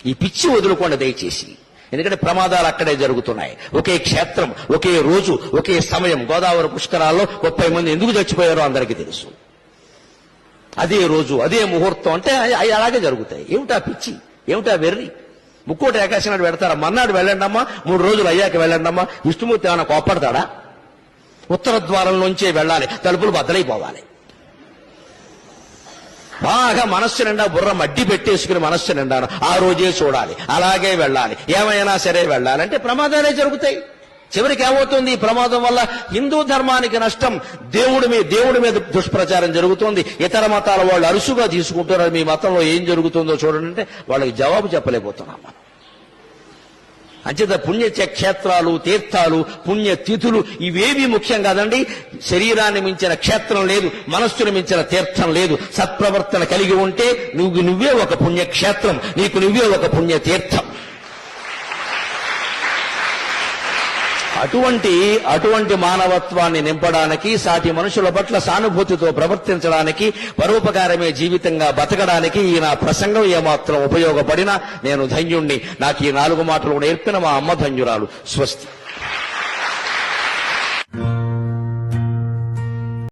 ఈ పిచ్చి వదులుకోండి దయచేసి. ఎందుకంటే ప్రమాదాలు అక్కడే జరుగుతున్నాయి. ఒకే క్షేత్రం, ఒకే రోజు, ఒకే సమయం. గోదావరి పుష్కరాల్లో 30 మంది ఎందుకు చచ్చిపోయారో అందరికీ తెలుసు. అదే రోజు, అదే ముహూర్తం అంటే అవి అలాగే జరుగుతాయి. ఏమిటా పిచ్చి, ఏమిటా వెర్రి? ముక్కోటి ఏకాశి నాడు పెడతారా? మర్నాడు వెళ్ళండమ్మా, 3 రోజులు అయ్యాక వెళ్ళండమ్మా. విష్ణుమూర్తి ఏమైనా కోప్పడతాడా? ఉత్తర ద్వారం నుంచే వెళ్ళాలి, తలుపులు బద్దలైపోవాలి. బాగా మనస్సు నిండా బుర్ర మడ్డి పెట్టేసుకుని మనస్సు నిండాను ఆ రోజే చూడాలి, అలాగే వెళ్ళాలి, ఏమైనా సరే వెళ్ళాలంటే ప్రమాదాలే జరుగుతాయి. చివరికి ఏమవుతుంది? ఈ ప్రమాదం వల్ల హిందూ ధర్మానికి నష్టం, దేవుడి మీద దుష్ప్రచారం జరుగుతుంది. ఇతర మతాల వాళ్ళు అరుసుగా తీసుకుంటున్నారు. మీ మతంలో ఏం జరుగుతుందో చూడండి అంటే వాళ్ళకి జవాబు చెప్పలేకపోతున్నాం. అంచేత పుణ్యక్షేత్రాలు, తీర్థాలు, పుణ్యతిథులు ఇవేవి ముఖ్యం కాదండి. శరీరాన్ని మించిన క్షేత్రం లేదు, మనస్సును మించిన తీర్థం లేదు. సత్ప్రవర్తన కలిగి ఉంటే నువ్వే ఒక పుణ్యక్షేత్రం, నీకు నువ్వే ఒక పుణ్యతీర్థం. అటువంటి మానవత్వాన్ని నింపడానికి, సాటి మనుషుల పట్ల సానుభూతితో ప్రవర్తించడానికి, పరోపకారమే జీవితంగా బతకడానికి ఈ నా ప్రసంగం ఏమాత్రం ఉపయోగపడినా నేను ధన్యుణ్ణి. నాకు ఈ 4 మాటలు నేర్పిన మా అమ్మ ధన్యురాలు. స్వస్తి.